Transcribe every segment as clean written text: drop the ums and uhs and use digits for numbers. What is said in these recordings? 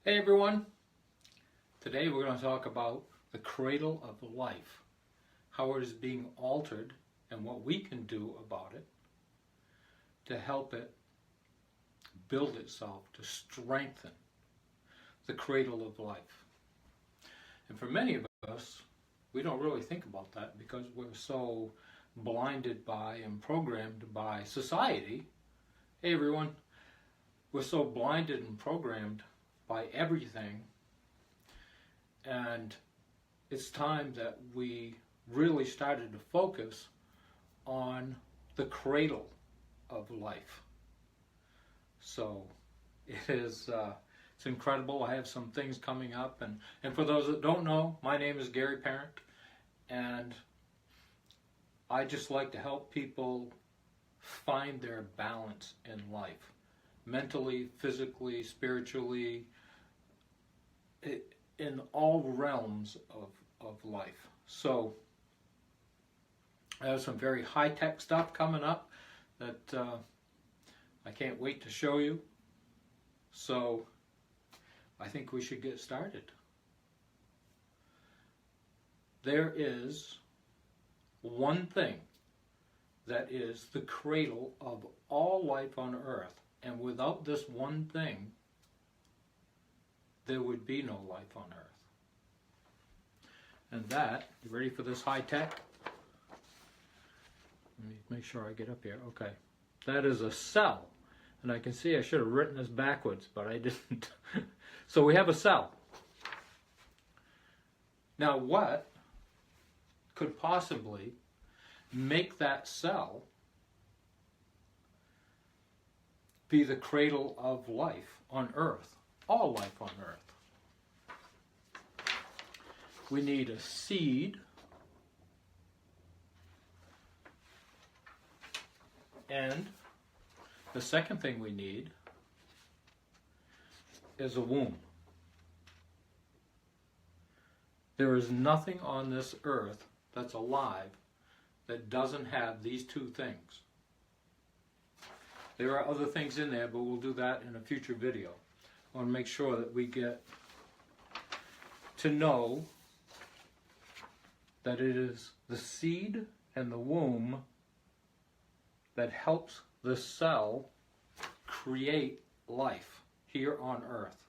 Hey everyone, today we're going to talk about the cradle of life, how it is being altered and what we can do about it to help it build itself, to strengthen the cradle of life. And for many of us, we don't really think about that because we're so blinded by and programmed by society. Hey everyone, we're so blinded and programmed by everything, and it's time that we really started to focus on the cradle of life. So it's incredible. I have some things coming up, and for those that don't know, my name is Gary Parent, and I just like to help people find their balance in life, mentally, physically, spiritually, in all realms of life. So I have some very high-tech stuff coming up that I can't wait to show you. So I think we should get started. There is one thing that is the cradle of all life on earth, and without this one thing, there would be no life on earth. And that, you ready for this high tech? Let me make sure I get up here. Okay. That is a cell. And I can see I should have written this backwards, but I didn't. So we have a cell. Now what could possibly make that cell be the cradle of life on earth? All life on earth. We need a seed, and the second thing we need is a womb. There is nothing on this earth that's alive that doesn't have these two things. There are other things in there, but we'll do that in a future video. I want to make sure that we get to know that it is the seed and the womb that helps the cell create life here on earth.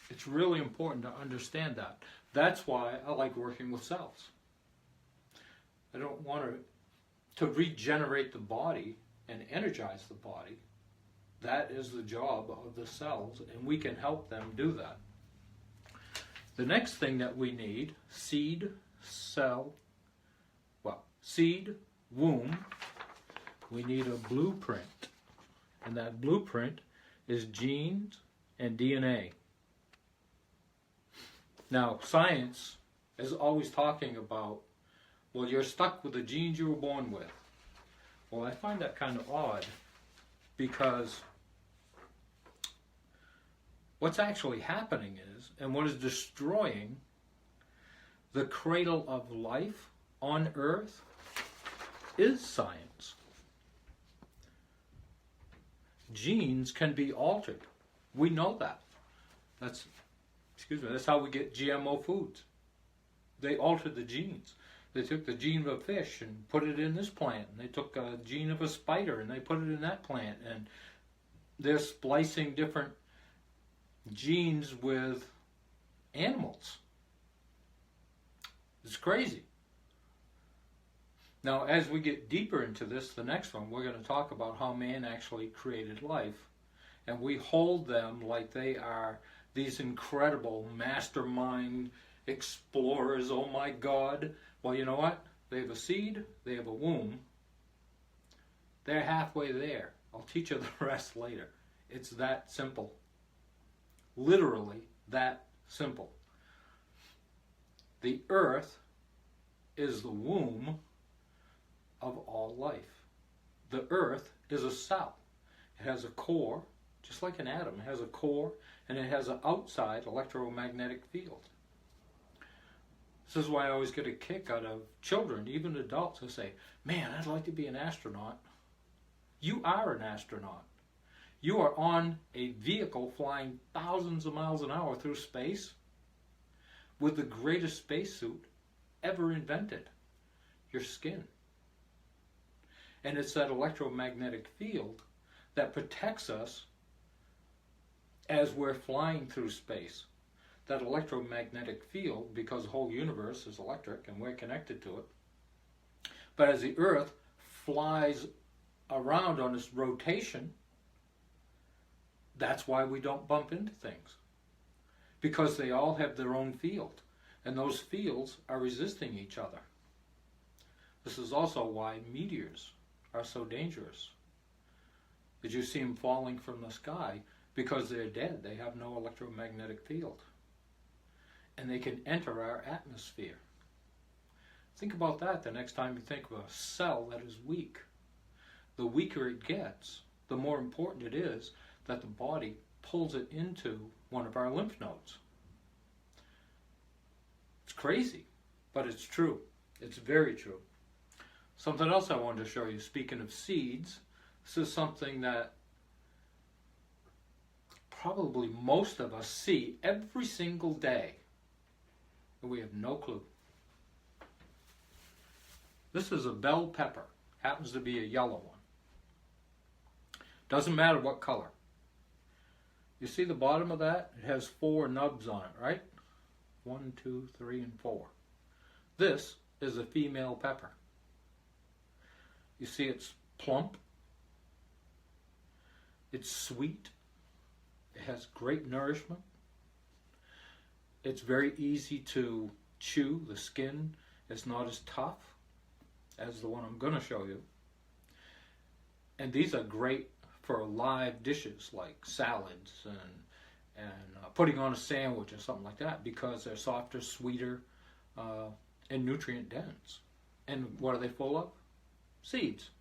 It's really important to understand that. That's why I like working with cells. I don't want to regenerate the body and energize the body. That is the job of the cells, and we can help them do that. The next thing that we need, seed, womb, we need a blueprint. And that blueprint is genes and DNA. Now, science is always talking about, well, you're stuck with the genes you were born with. Well, I find that kind of odd, because what's actually happening is, and what is destroying the cradle of life on earth, is science. Genes can be altered. We know that. That's how we get GMO foods. They altered the genes. They took the gene of a fish and put it in this plant, and they took a gene of a spider and they put it in that plant, and they're splicing different genes with animals. It's crazy. Now, as we get deeper into this, the next one, we're going to talk about how man actually created life, and we hold them like they are these incredible mastermind explorers. Oh my God. Well, you know what? They have a seed, they have a womb. They're halfway there. I'll teach you the rest later. It's that simple. Literally that simple. The earth is the womb of all life. The earth is a cell. It has a core, just like an atom. It has a core, and it has an outside electromagnetic field. This is why I always get a kick out of children, even adults, who say, man, I'd like to be an astronaut. You are an astronaut. You are on a vehicle flying thousands of miles an hour through space with the greatest spacesuit ever invented, your skin. And it's that electromagnetic field that protects us as we're flying through space. That electromagnetic field, because the whole universe is electric and we're connected to it. But as the Earth flies around on its rotation, that's why we don't bump into things. Because they all have their own field, and those fields are resisting each other. This is also why meteors are so dangerous. Did you see them falling from the sky? Because they're dead. They have no electromagnetic field. And they can enter our atmosphere. Think about that the next time you think of a cell that is weak. The weaker it gets, the more important it is that the body pulls it into one of our lymph nodes. It's crazy, but it's true. It's very true. Something else I wanted to show you, speaking of seeds, this is something that probably most of us see every single day, and we have no clue. This is a bell pepper. Happens to be a yellow one. Doesn't matter what color. You see the bottom of that? It has 4 nubs on it, right? 1, 2, 3, and 4. This is a female pepper. You see it's plump. It's sweet. It has great nourishment. It's very easy to chew. The skin is not as tough as the one I'm going to show you. And these are great for live dishes like salads and putting on a sandwich or something like that, because they're softer, sweeter, and nutrient dense. And what are they full of? Seeds.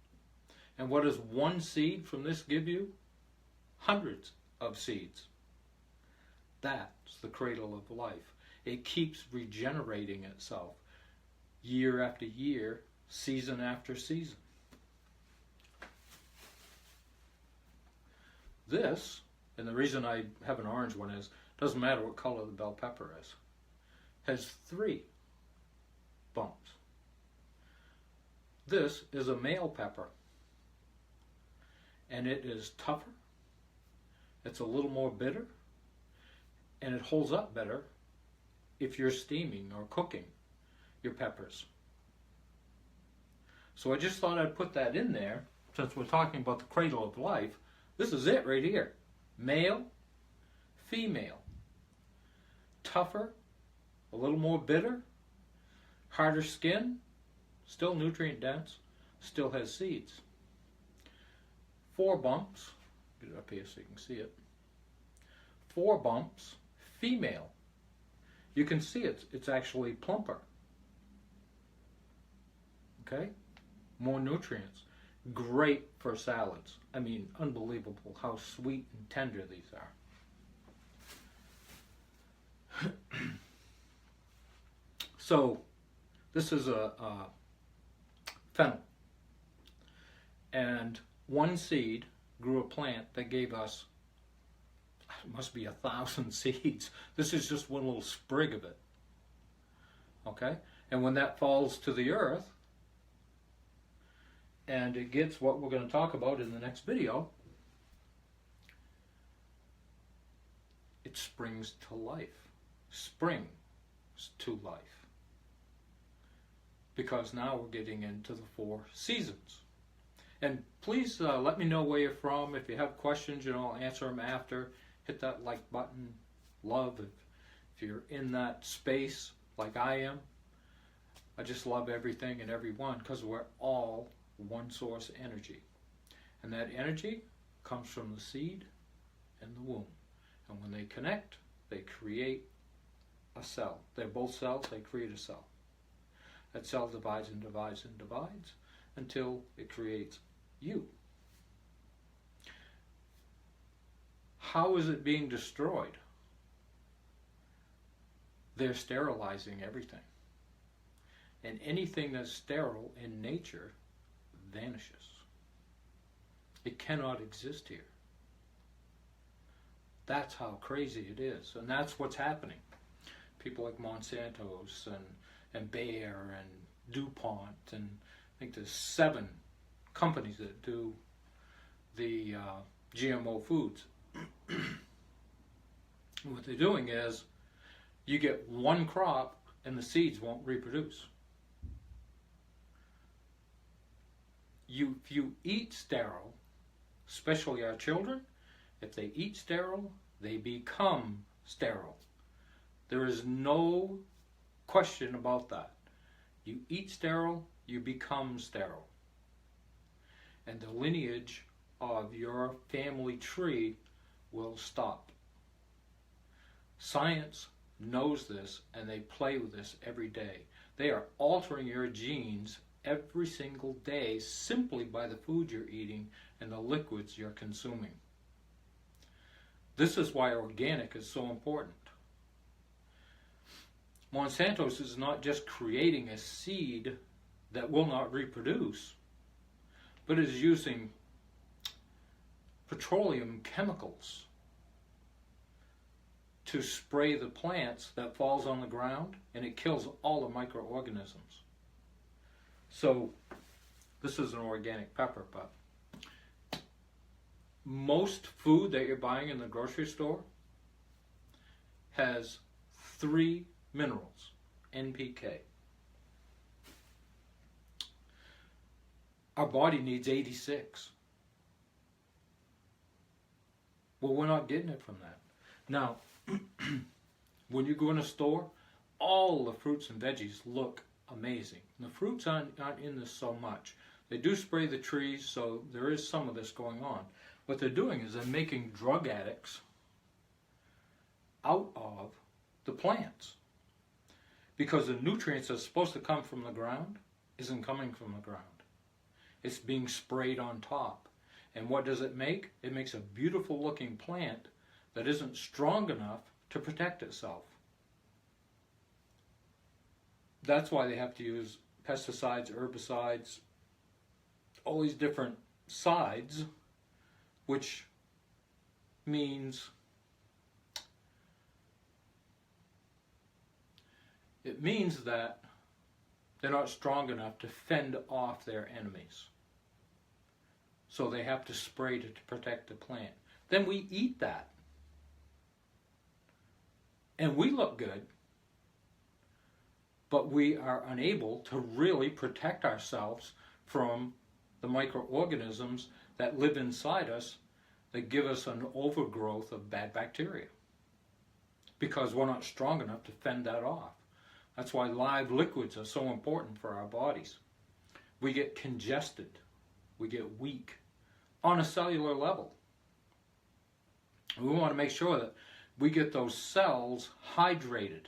And what does one seed from this give you? Hundreds of seeds. That's the cradle of life. It keeps regenerating itself year after year, season after season. This, and the reason I have an orange one is, doesn't matter what color the bell pepper is, has 3 bumps. This is a male pepper, and it is tougher, it's a little more bitter, and it holds up better if you're steaming or cooking your peppers. So I just thought I'd put that in there, since we're talking about the cradle of life. This is it right here. Male, female. Tougher, a little more bitter, harder skin, still nutrient dense, still has seeds. 4 bumps, get it up here so you can see it. 4 bumps, female. You can see it's actually plumper. Okay? More nutrients. Great for salads. I mean, unbelievable how sweet and tender these are. So, this is a fennel. And one seed grew a plant that gave us, it must be 1,000 seeds. This is just one little sprig of it. Okay? And when that falls to the earth, and it gets what we're going to talk about in the next video, it springs to life. Springs to life. Because now we're getting into the 4 seasons. And please let me know where you're from. If you have questions, I'll answer them after. Hit that like button. Love if you're in that space like I am. I just love everything and everyone, because we're all one source energy. And that energy comes from the seed and the womb. And when they connect, they create a cell. They're both cells, they create a cell. That cell divides and divides and divides until it creates you. How is it being destroyed? They're sterilizing everything. And anything that's sterile in nature vanishes. It cannot exist here. That's how crazy it is, and that's what's happening. People like Monsanto's and Bayer and DuPont, and I think there's 7 companies that do the GMO foods. What they're doing is you get one crop and the seeds won't reproduce. If you eat sterile, especially our children, if they eat sterile, they become sterile. There is no question about that. You eat sterile, you become sterile. And the lineage of your family tree will stop. Science knows this, and they play with this every day. They are altering your genes every single day simply by the food you're eating and the liquids you're consuming. This is why organic is so important. Monsanto's is not just creating a seed that will not reproduce, but is using petroleum chemicals to spray the plants that falls on the ground, and it kills all the microorganisms. So this is an organic pepper, but most food that you're buying in the grocery store has 3 minerals, NPK. Our body needs 86. Well, we're not getting it from that. Now, when you go in a store, all the fruits and veggies look amazing. The fruits aren't in this so much. They do spray the trees, so there is some of this going on. What they're doing is they're making drug addicts out of the plants, because the nutrients that's supposed to come from the ground isn't coming from the ground. It's being sprayed on top. And what does it make? It makes a beautiful looking plant that isn't strong enough to protect itself. That's why they have to use pesticides, herbicides, all these different sides, which means that they're not strong enough to fend off their enemies. So they have to spray to protect the plant. Then we eat that. And we look good, but we are unable to really protect ourselves from the microorganisms that live inside us that give us an overgrowth of bad bacteria, because we're not strong enough to fend that off. That's why live liquids are so important for our bodies. We get congested. We get weak on a cellular level. We want to make sure that we get those cells hydrated,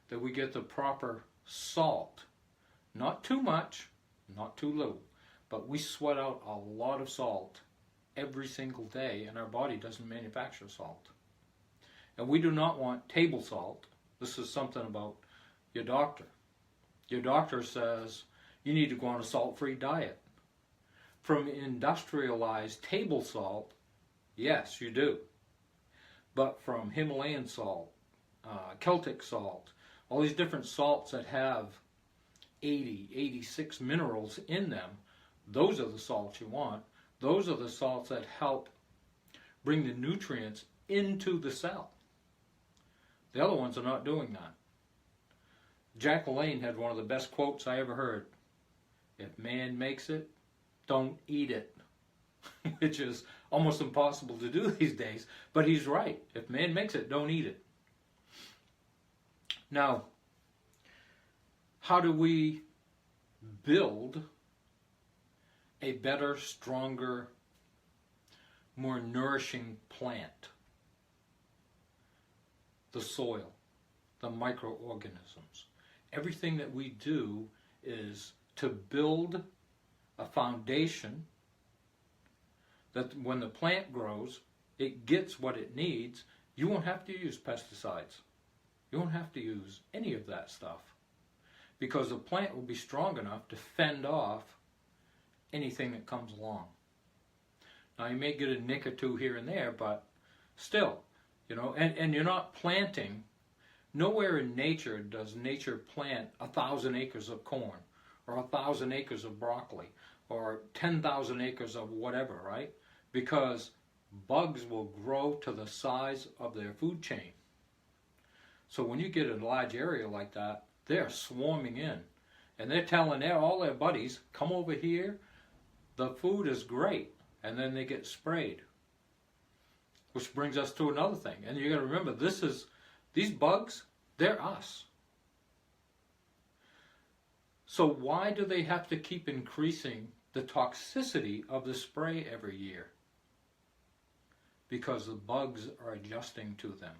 that we get the proper salt. Not too much, not too little, but we sweat out a lot of salt every single day, and our body doesn't manufacture salt. And we do not want table salt. This is something about your doctor. Your doctor says you need to go on a salt-free diet. From industrialized table salt, yes, you do. But from Himalayan salt, Celtic salt, all these different salts that have 80, 86 minerals in them, those are the salts you want. Those are the salts that help bring the nutrients into the cell. The other ones are not doing that. Jack LaLanne had one of the best quotes I ever heard. If man makes it, don't eat it. Which is almost impossible to do these days, but he's right. If man makes it, don't eat it. Now, how do we build a better, stronger, more nourishing plant? The soil, the microorganisms. Everything that we do is to build a foundation that when the plant grows, it gets what it needs. You won't have to use pesticides. You won't have to use any of that stuff, because the plant will be strong enough to fend off anything that comes along. Now, you may get a nick or two here and there, but still, You know, and you're not planting. Nowhere in nature does nature plant 1,000 acres of corn or 1,000 acres of broccoli or 10,000 acres of whatever, right? Because bugs will grow to the size of their food chain. So when you get a large area like that, they're swarming in. And they're telling all their buddies, come over here, the food is great. And then they get sprayed. Which brings us to another thing. And you got to remember, these bugs, they're us. So why do they have to keep increasing the toxicity of the spray every year? Because the bugs are adjusting to them.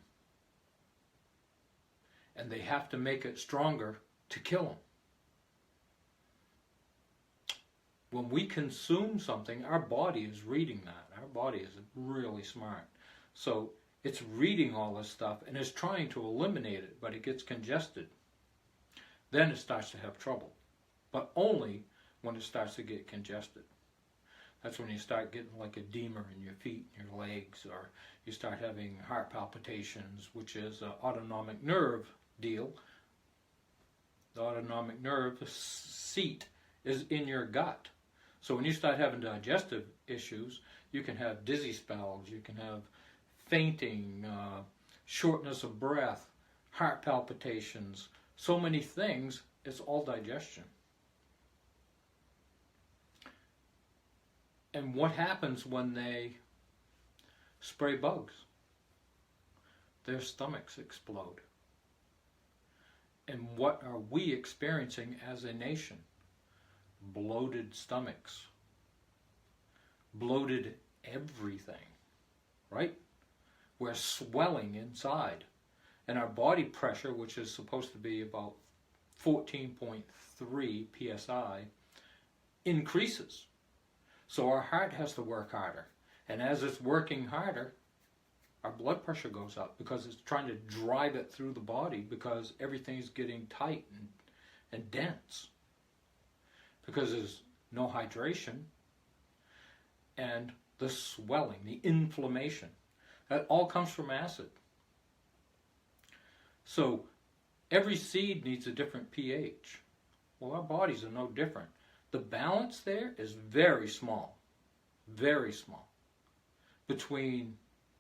And they have to make it stronger to kill them. When we consume something, our body is reading that. Our body is really smart. So it's reading all this stuff and it's trying to eliminate it, but it gets congested. Then it starts to have trouble. But only when it starts to get congested. That's when you start getting like edema in your feet and your legs, or you start having heart palpitations, which is an autonomic nerve deal. The autonomic nerve seat is in your gut. So when you start having digestive issues, you can have dizzy spells, you can have fainting, shortness of breath, heart palpitations, so many things. It's all digestion. And what happens when they spray bugs? Their stomachs explode. And what are we experiencing as a nation? Bloated stomachs. Bloated everything, right? We're swelling inside. And our body pressure, which is supposed to be about 14.3 psi, increases. So our heart has to work harder. And as it's working harder, our blood pressure goes up because it's trying to drive it through the body because everything's getting tight and dense. Because there's no hydration and the swelling, the inflammation. That all comes from acid. So every seed needs a different pH. Well, our bodies are no different. The balance there is very small, between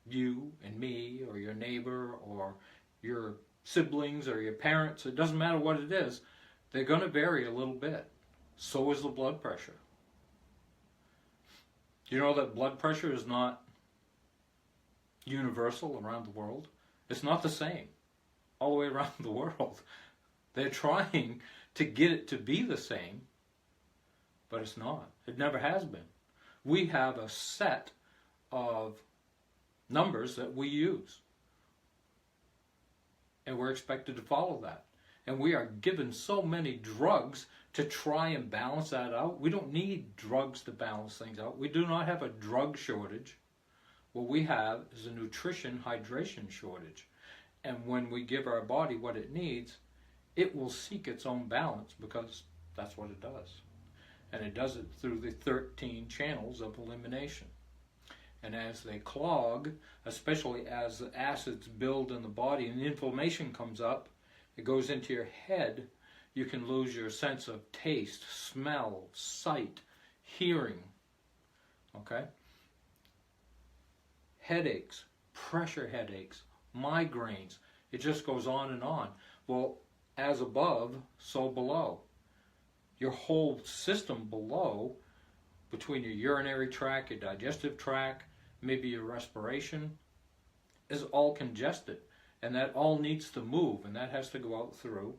you and me or your neighbor or your siblings or your parents. It doesn't matter what it is. They're going to vary a little bit. So is the blood pressure. Do you know that blood pressure is not universal around the world? It's not the same all the way around the world. They're trying to get it to be the same, but it's not. It never has been. We have a set of numbers that we use, and we're expected to follow that. And we are given so many drugs to try and balance that out. We don't need drugs to balance things out. We do not have a drug shortage. What we have is a nutrition hydration shortage. And when we give our body what it needs, it will seek its own balance because that's what it does. And it does it through the 13 channels of elimination. And as they clog, especially as the acids build in the body and the inflammation comes up, it goes into your head, you can lose your sense of taste, smell, sight, hearing. Okay? Headaches, pressure headaches, migraines. It just goes on and on. Well, as above, so below. Your whole system below, between your urinary tract, your digestive tract, maybe your respiration, is all congested. And that all needs to move, and that has to go out through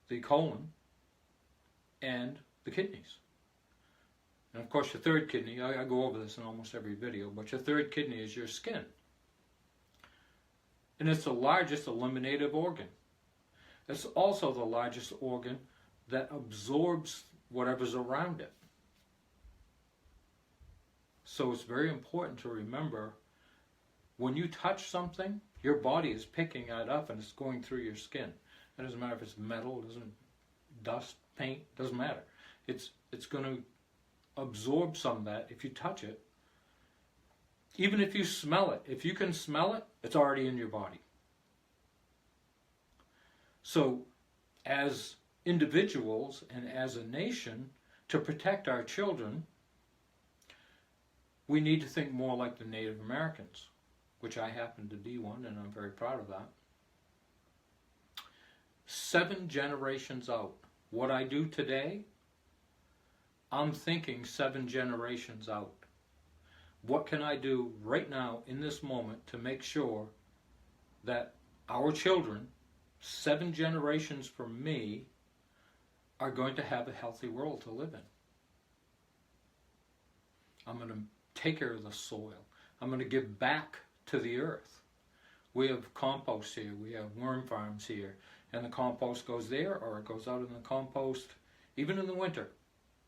the colon and the kidneys. And of course your third kidney, I go over this in almost every video, but your third kidney is your skin. And it's the largest eliminative organ. It's also the largest organ that absorbs whatever's around it. So it's very important to remember, when you touch something, your body is picking that up and it's going through your skin. It doesn't matter if it's metal, it doesn't, dust, paint, doesn't matter. It's going to absorb some of that if you touch it. Even if you smell it, if you can smell it, it's already in your body. So as individuals and as a nation, to protect our children, we need to think more like the Native Americans, which I happen to be one, and I'm very proud of that. 7 generations out. What I do today, I'm thinking 7 generations out. What can I do right now in this moment to make sure that our children, 7 generations from me, are going to have a healthy world to live in? I'm going to take care of the soil. I'm going to give back to the earth. We have compost here. We have worm farms here. And the compost goes there, or it goes out in the compost, even in the winter,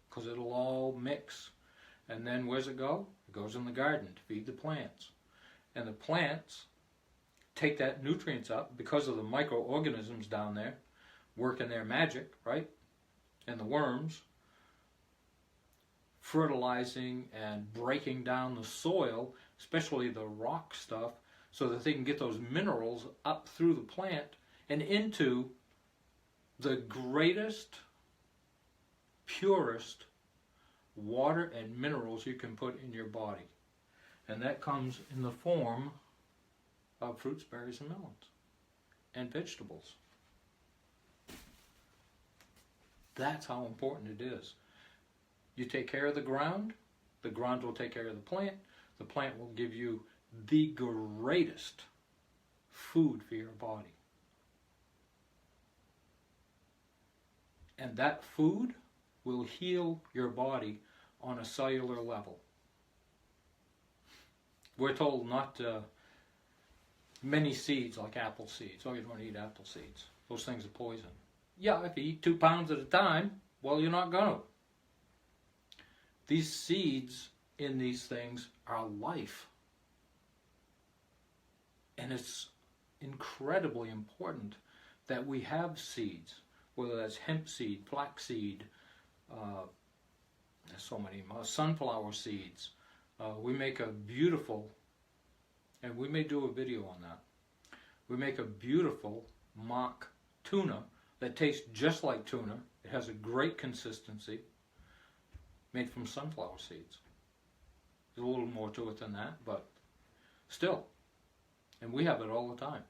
because it'll all mix. And then where's it go? It goes in the garden to feed the plants. And the plants take that nutrients up because of the microorganisms down there working their magic, right? And the worms fertilizing and breaking down the soil, especially the rock stuff, so that they can get those minerals up through the plant and into the greatest, purest water and minerals you can put in your body. And that comes in the form of fruits, berries, and melons, and vegetables. That's how important it is. You take care of the ground will take care of the plant will give you the greatest food for your body. And that food will heal your body on a cellular level. We're told not to many seeds, like apple seeds. Oh, you don't eat apple seeds. Those things are poison. Yeah, if you eat 2 pounds at a time, well, you're not going to. These seeds in these things are life. And it's incredibly important that we have seeds, whether that's hemp seed, flaxseed, there's so many, sunflower seeds. We make a beautiful, and we may do a video on that, we make a beautiful mock tuna that tastes just like tuna. It has a great consistency, made from sunflower seeds. There's a little more to it than that, but still. And we have it all the time.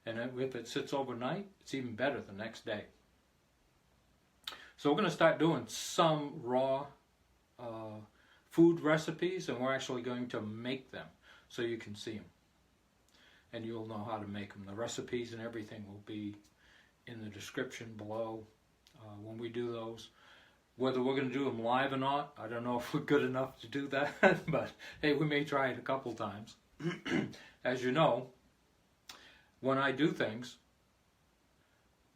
And if it sits overnight, it's even better the next day. So we're going to start doing some raw food recipes, and we're actually going to make them so you can see them. And you'll know how to make them. The recipes and everything will be in the description below when we do those. Whether we're going to do them live or not, I don't know if we're good enough to do that, but hey, we may try it a couple times. As you know, when I do things,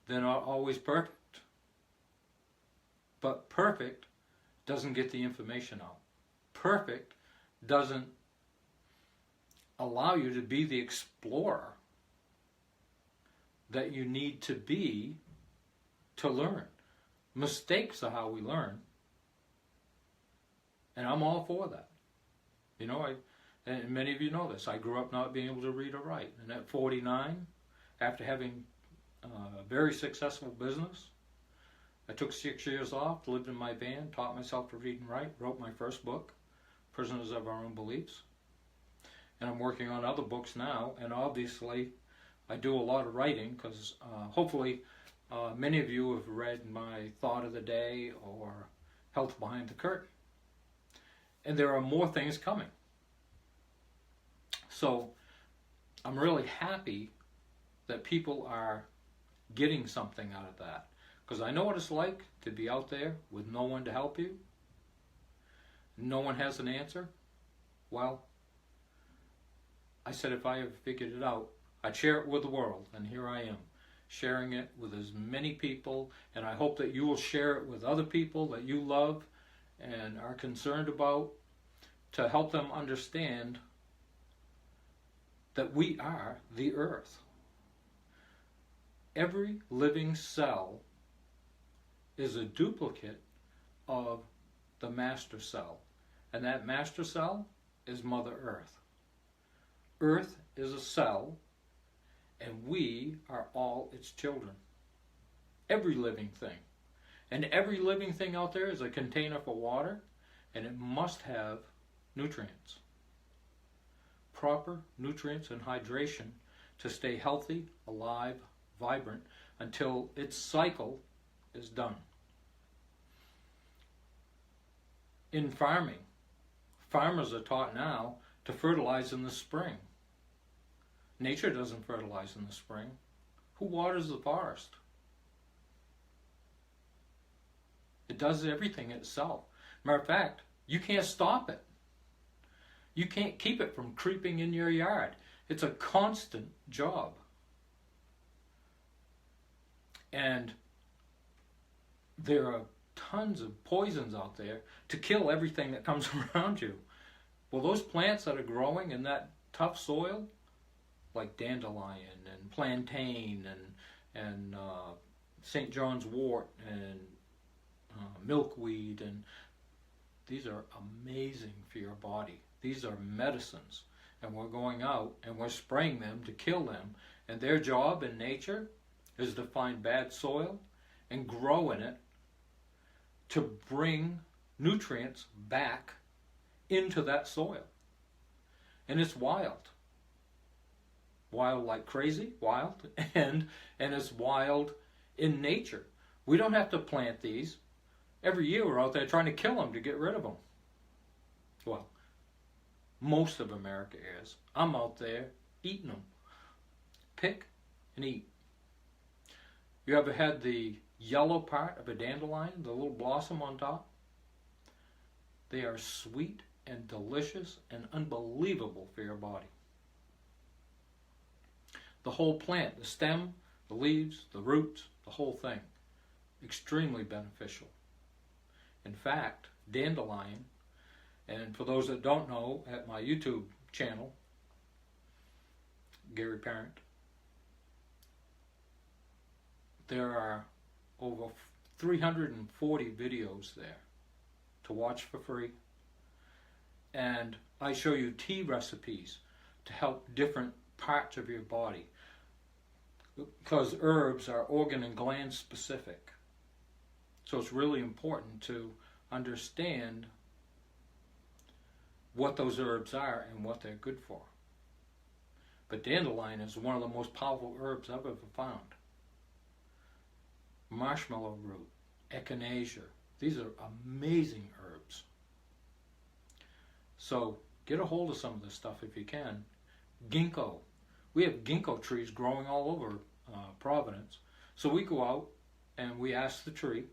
they're not always perfect. But perfect doesn't get the information out. Perfect doesn't allow you to be the explorer that you need to be to learn. Mistakes are how we learn. And I'm all for that. You know, and many of you know this, I grew up not being able to read or write. And at 49, after having a very successful business, I took 6 years off, lived in my van, taught myself to read and write, wrote my first book, Prisoners of Our Own Beliefs. And I'm working on other books now, and obviously I do a lot of writing because hopefully many of you have read my Thought of the Day or Health Behind the Curtain. And there are more things coming. So I'm really happy that people are getting something out of that. Because I know what it's like to be out there with no one to help you. No one has an answer. Well, I said if I ever figured it out, I'd share it with the world. And here I am, sharing it with as many people. And I hope that you will share it with other people that you love and are concerned about, to help them understand that we are the earth. Every living cell is a duplicate of the master cell. And that master cell is Mother Earth. Earth is a cell, and we are all its children. Every living thing. And every living thing out there is a container for water, and it must have nutrients. Proper nutrients and hydration to stay healthy, alive, vibrant, until its cycle is done. In farming, farmers are taught now to fertilize in the spring. Nature doesn't fertilize in the spring. Who waters the forest? It does everything itself. Matter of fact, you can't stop it. You can't keep it from creeping in your yard. It's a constant job. And there are tons of poisons out there to kill everything that comes around you. Well, those plants that are growing in that tough soil, like dandelion and plantain and St. John's wort and milkweed, and these are amazing for your body. These are medicines, and we're going out and we're spraying them to kill them. And their job in nature is to find bad soil and grow in it to bring nutrients back into that soil. And it's wild. Wild like crazy, wild, and it's wild in nature. We don't have to plant these. Every year we're out there trying to kill them to get rid of them. Well, most of America is. I'm out there eating them. Pick and eat. You ever had the yellow part of a dandelion, the little blossom on top? They are sweet and delicious and unbelievable for your body. The whole plant, the stem, the leaves, the roots, the whole thing, extremely beneficial. In fact, dandelion, and for those that don't know, at my YouTube channel, Gary Parent, there are over 340 videos there to watch for free. And I show you tea recipes to help different parts of your body, because herbs are organ and gland specific. So it's really important to understand what those herbs are and what they're good for. But dandelion is one of the most powerful herbs I've ever found. Marshmallow root, echinacea, these are amazing herbs. So get a hold of some of this stuff if you can. Ginkgo. We have ginkgo trees growing all over Providence. So we go out and we ask the tree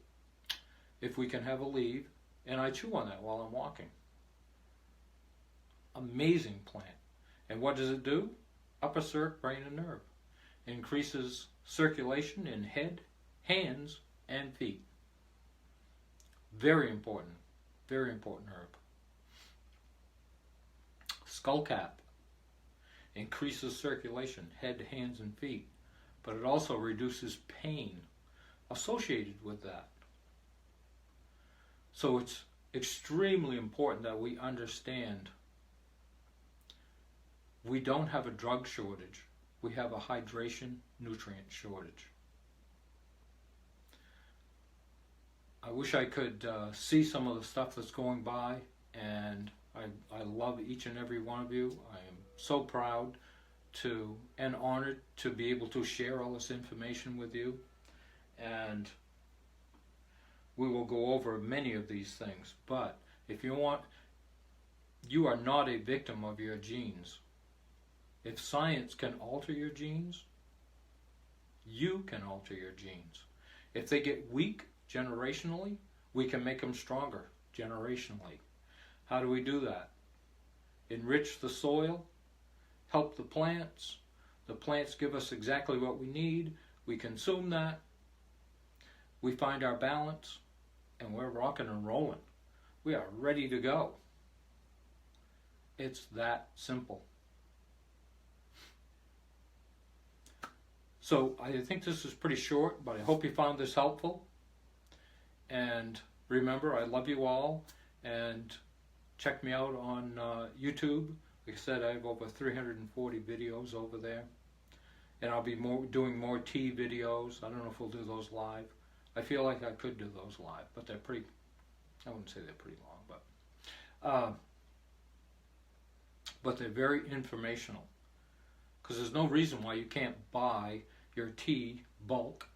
if we can have a leaf, and I chew on that while I'm walking. Amazing plant. And what does it do? Upper circ, brain, and nerve. It increases circulation in head, hands, and feet. Very important herb. Skullcap increases circulation, head, hands, and feet, but it also reduces pain associated with that. So it's extremely important that we understand we don't have a drug shortage. We have a hydration nutrient shortage. I wish I could see some of the stuff that's going by, and I love each and every one of you. I am so proud to and honored to be able to share all this information with you, and we will go over many of these things. But if you want, you are not a victim of your genes. If science can alter your genes, you can alter your genes. If they get weak generationally, we can make them stronger generationally. How do we do that? Enrich the soil, help the plants. The plants give us exactly what we need. We consume that. We find our balance, and we're rocking and rolling. We are ready to go. It's that simple. So I think this is pretty short, but I hope you found this helpful. And remember, I love you all, and check me out on YouTube. We Like I said, I have over 340 videos over there. And I'll be doing more tea videos. I don't know if we'll do those live. I feel like I could do those live, but they're pretty, I wouldn't say they're pretty long, but they're very informational. Because there's no reason why you can't buy your tea bulk.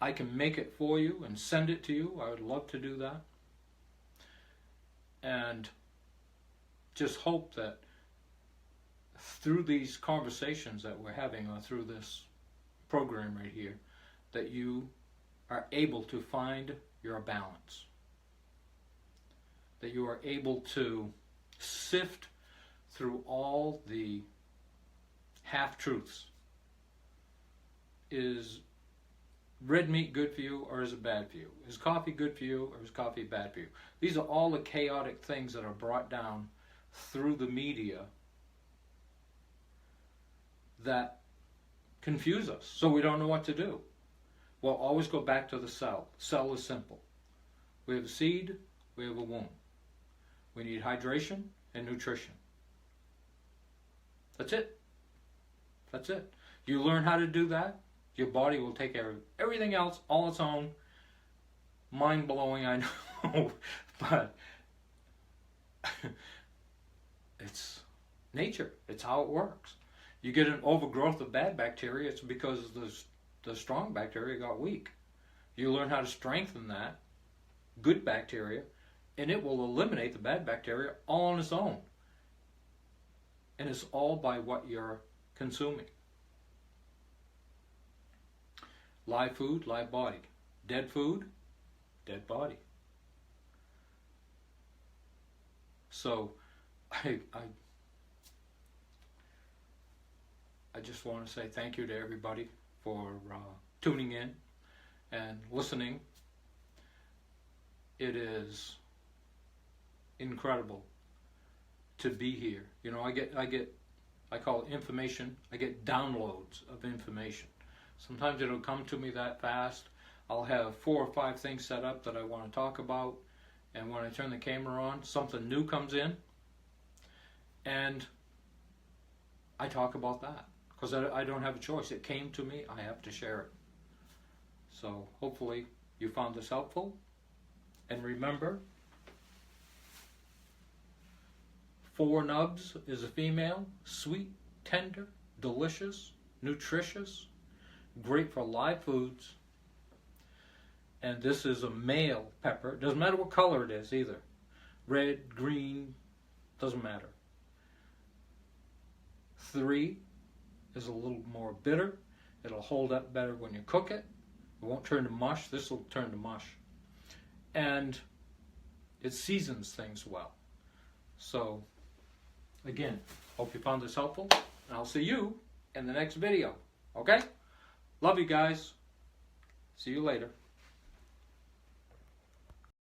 I can make it for you and send it to you. I would love to do that. And just hope that through these conversations that we're having, or through this program right here, that you are able to find your balance. That you are able to sift through all the half-truths. Is red meat good for you, or is it bad for you? Is coffee good for you, or is coffee bad for you? These are all the chaotic things that are brought down through the media that confuse us, so we don't know what to do. Well, always go back to the cell. Cell is simple. We have a seed, we have a womb. We need hydration and nutrition. That's it. That's it. You learn how to do that, your body will take care of everything else all its own. Mind-blowing, I know, but it's nature. It's how it works. You get an overgrowth of bad bacteria, it's because the strong bacteria got weak. You learn how to strengthen that good bacteria, and it will eliminate the bad bacteria all on its own. And it's all by what you're consuming. Live food, live body. Dead food, dead body. So I just want to say thank you to everybody for tuning in and listening. It is incredible to be here. You know, I call it information. I get downloads of information. Sometimes it'll come to me that fast. I'll have 4 or 5 things set up that I want to talk about, and when I turn the camera on, something new comes in, and I talk about that. Because I don't have a choice. It came to me, I have to share it. So hopefully you found this helpful. And remember, 4 nubs is a female, sweet, tender, delicious, nutritious, great for live foods. And this is a male pepper. It doesn't matter what color it is either. Red, green, doesn't matter. 3 is a little more bitter. It'll hold up better when you cook it. It won't turn to mush. This will turn to mush. And it seasons things well. So, again, hope you found this helpful. And I'll see you in the next video. Okay? Love you guys. See you later.